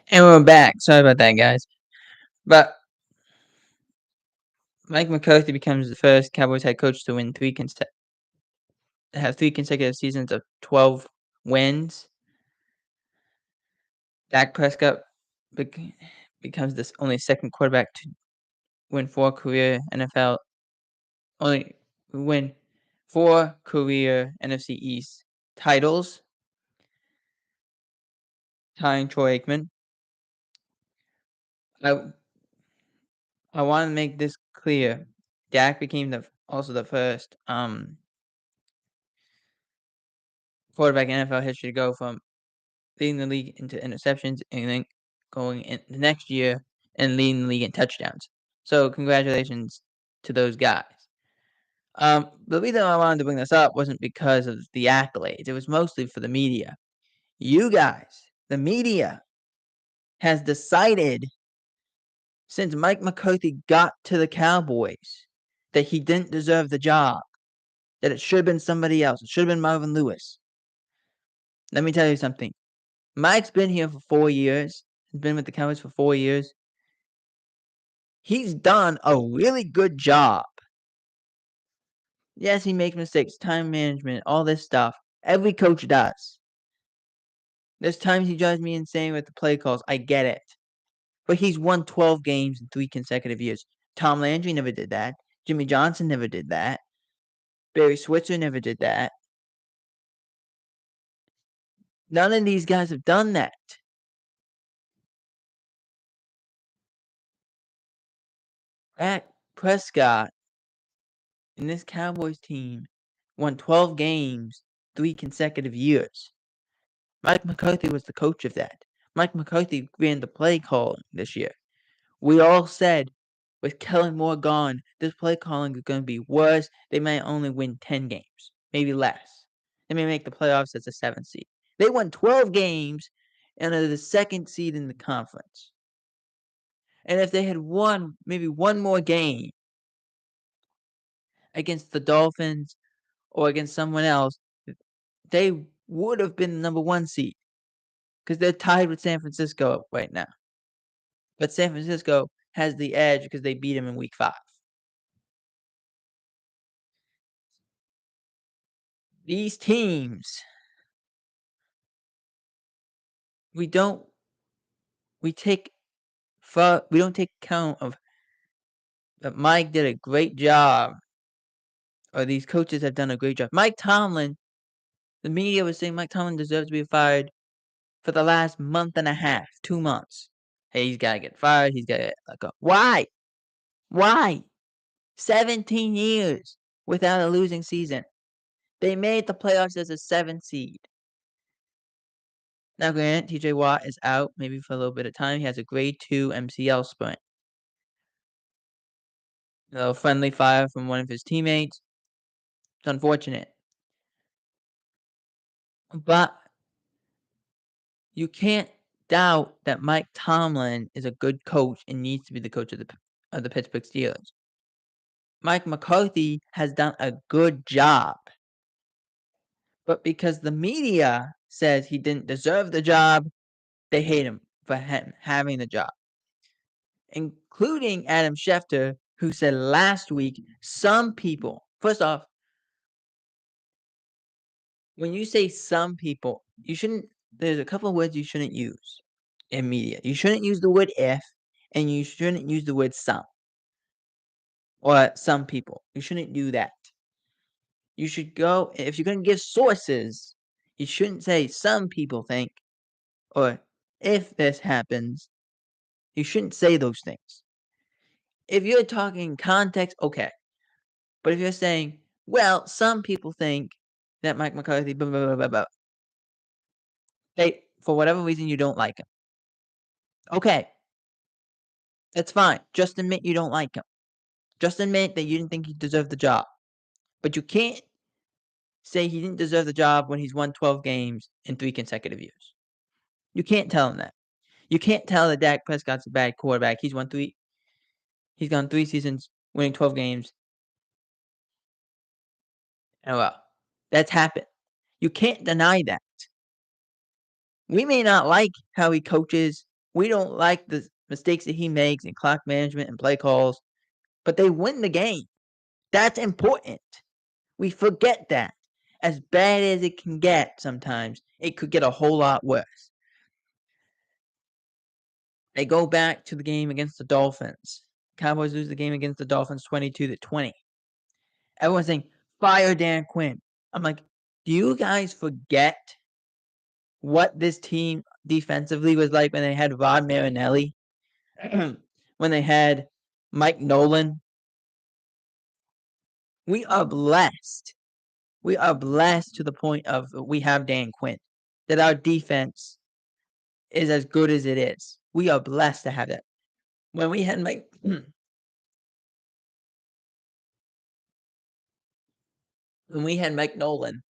And we're back. Sorry about that, guys. But Mike McCarthy becomes the first Cowboys head coach to win have 3 consecutive seasons of 12 wins. Dak Prescott becomes the only second quarterback to win 4 career NFC East titles, tying Troy Aikman. I I want to make this clear. Dak became also the first quarterback in NFL history to go from leading the league into interceptions and then going in the next year and leading the league in touchdowns. So congratulations to those guys. The reason I wanted to bring this up wasn't because of the accolades. It was mostly for the media. You guys, the media, has decided since Mike McCarthy got to the Cowboys that he didn't deserve the job, that it should have been somebody else. It should have been Marvin Lewis. Let me tell you something. Mike's been here for 4 years. He's been with the Cowboys for 4 years. He's done a really good job. Yes, he makes mistakes, time management, all this stuff. Every coach does. There's times he drives me insane with the play calls. I get it. But he's won 12 games in 3 consecutive years. Tom Landry never did that. Jimmy Johnson never did that. Barry Switzer never did that. None of these guys have done that. Dak Prescott and this Cowboys team won 12 games 3 consecutive years. Mike McCarthy was the coach of that. Mike McCarthy ran the play calling this year. We all said, with Kellen Moore gone, this play calling is going to be worse. They might only win 10 games, maybe less. They may make the playoffs as a 7th seed. They won 12 games and are the 2nd seed in the conference. And if they had won maybe one more game against the Dolphins or against someone else, they would have been the number 1 seed because they're tied with San Francisco right now. But San Francisco has the edge because they beat them in week 5. These teams, we don't take account of that Mike did a great job, or these coaches have done a great job. Mike Tomlin, the media was saying Mike Tomlin deserves to be fired for the last month and a half, 2 months. Hey, he's gotta get fired. He's gotta let go. Why? Why? 17 years without a losing season. They made the playoffs as a 7th seed. Now, granted, TJ Watt is out maybe for a little bit of time. He has a grade 2 MCL sprain. A little friendly fire from one of his teammates. It's unfortunate. But you can't doubt that Mike Tomlin is a good coach and needs to be the coach of the Pittsburgh Steelers. Mike McCarthy has done a good job. But because the media says he didn't deserve the job, they hate him for having the job. Including Adam Schefter, who said last week, some people, first off, when you say some people, there's a couple of words you shouldn't use in media. You shouldn't use the word if, and you shouldn't use the word some, or some people. You shouldn't do that. You should go, if you're going to give sources, you shouldn't say some people think, or if this happens. You shouldn't say those things. If you're talking context, okay. But if you're saying, well, some people think that Mike McCarthy, blah, blah, blah, blah, blah. Hey, for whatever reason, you don't like him. Okay. That's fine. Just admit you don't like him. Just admit that you didn't think he deserved the job. But you can't say he didn't deserve the job when he's won 12 games in 3 consecutive years. You can't tell him that. You can't tell that Dak Prescott's a bad quarterback. He's gone 3 seasons winning 12 games. And well, that's happened. You can't deny that. We may not like how he coaches We don't like the mistakes that he makes in clock management and play calls, but they win the game. That's important. We forget that. As bad as it can get sometimes, it could get a whole lot worse. They go back to the game against the Dolphins. Cowboys lose the game against the Dolphins 22-20. Everyone's saying, fire Dan Quinn. I'm like, do you guys forget what this team defensively was like when they had Rod Marinelli? When they had Mike Nolan? We are blessed. We are blessed to the point of we have Dan Quinn. That our defense is as good as it is. We are blessed to have that. When we had Mike when we had Mike Nolan,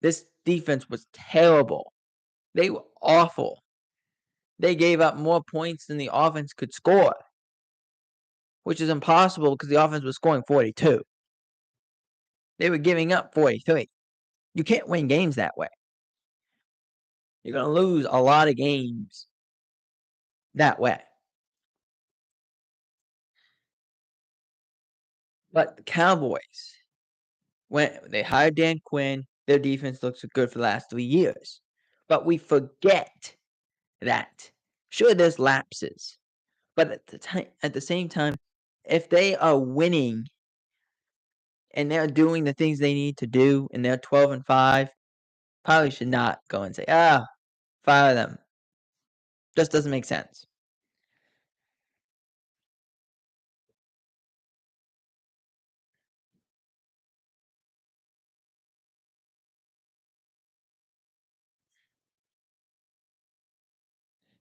this defense was terrible. They were awful. They gave up more points than the offense could score, which is impossible because the offense was scoring 42. They were giving up 43. You can't win games that way. You're going to lose a lot of games that way. But the Cowboys, when they hired Dan Quinn, their defense looks good for the last 3 years. But we forget that. Sure, there's lapses. But at the same time, if they are winning and they're doing the things they need to do and they're 12-5, probably should not go and say, fire them. Just doesn't make sense.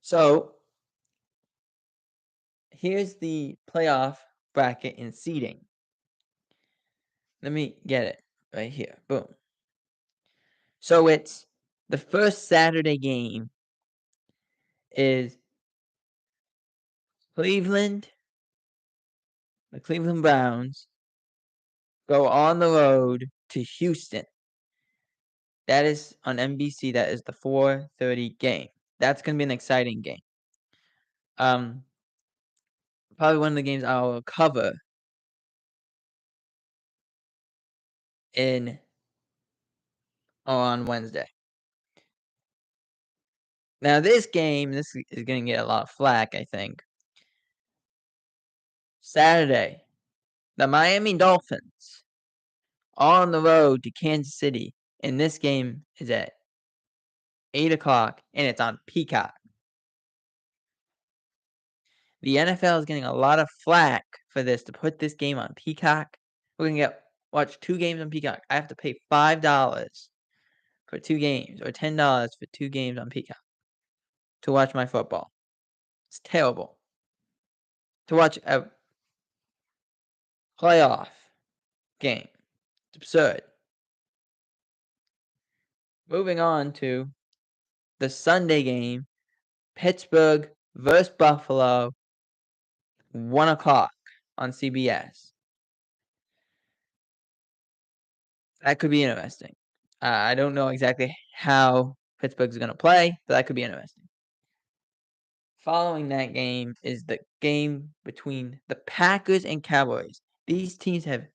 So here's the playoff bracket in seeding. Let me get it right here. Boom. So it's the first Saturday game is Cleveland, the Cleveland Browns, go on the road to Houston. That is on NBC. That is the 4:30 game. That's going to be an exciting game. Probably one of the games I'll cover on Wednesday. Now this game, this is going to get a lot of flack, I think. Saturday, the Miami Dolphins on the road to Kansas City, and this game is at 8 o'clock, and it's on Peacock. The NFL is getting a lot of flack for this, to put this game on Peacock. We're going to watch 2 games on Peacock. I have to pay $5 for 2 games, or $10 for 2 games on Peacock to watch my football. It's terrible. To watch a playoff game. It's absurd. Moving on to the Sunday game, Pittsburgh versus Buffalo, 1 o'clock on CBS. That could be interesting. I don't know exactly how Pittsburgh's going to play, but that could be interesting. Following that game is the game between the Packers and Cowboys. These teams have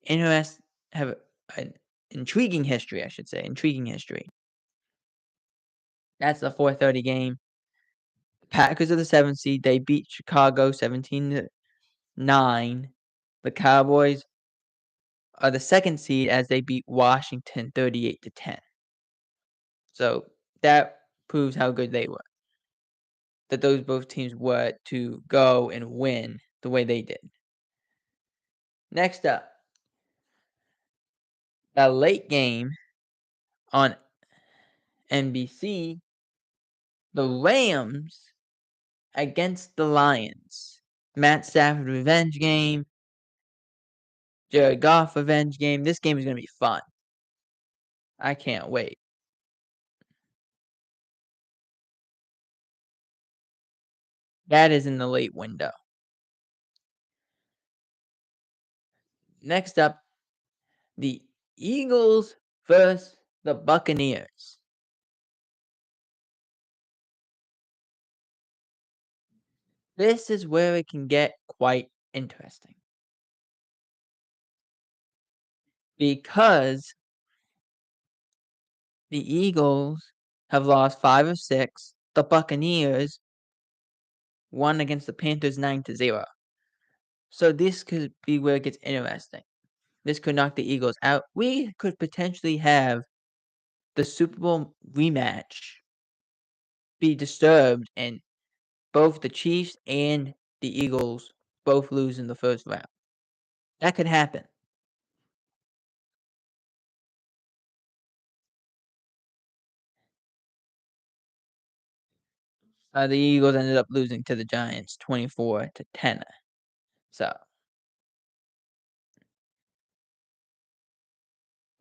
an intriguing history, I should say. Intriguing history. That's the 4:30 game. The Packers are the 7th seed. They beat Chicago 17-9. The Cowboys are the 2nd seed as they beat Washington 38-10. So that proves how good they were. That those both teams were to go and win the way they did. Next up, a late game on NBC, the Rams against the Lions. Matt Stafford revenge game. Jared Goff revenge game. This game is going to be fun. I can't wait. That is in the late window. Next up, the Eagles versus the Buccaneers. This is where it can get quite interesting. Because the Eagles have lost 5 of 6. The Buccaneers won against the Panthers 9-0. So this could be where it gets interesting. This could knock the Eagles out. We could potentially have the Super Bowl rematch be disturbed and both the Chiefs and the Eagles both lose in the first round. That could happen. The Eagles ended up losing to the Giants 24-10. So,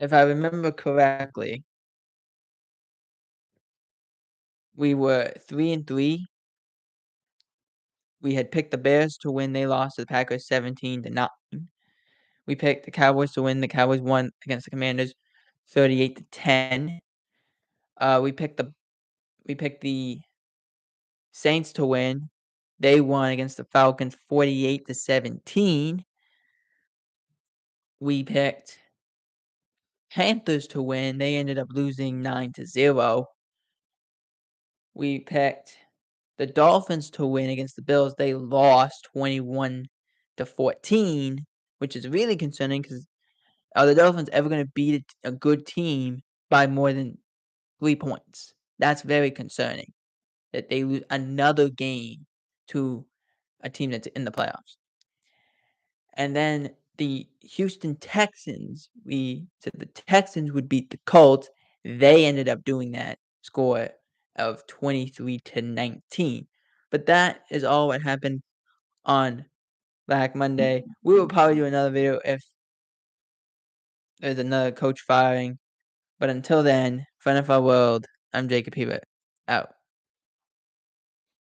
if I remember correctly, we were 3-3. We had picked the Bears to win. They lost to the Packers 17-9. We picked the Cowboys to win. The Cowboys won against the Commanders 38-10. We picked the Saints to win. They won against the Falcons 48-17. We picked Panthers to win. They ended up losing 9-0. We picked the Dolphins to win against the Bills. They lost 21-14, which is really concerning because are the Dolphins ever going to beat a good team by more than 3 points? That's very concerning that they lose another game to a team that's in the playoffs. And then the Houston Texans, we said the Texans would beat the Colts. They ended up doing that score of 23-19. But that is all what happened on Black Monday. We will probably do another video if there's another coach firing. But until then, for NFL World, I'm Jacob Hebert. Out.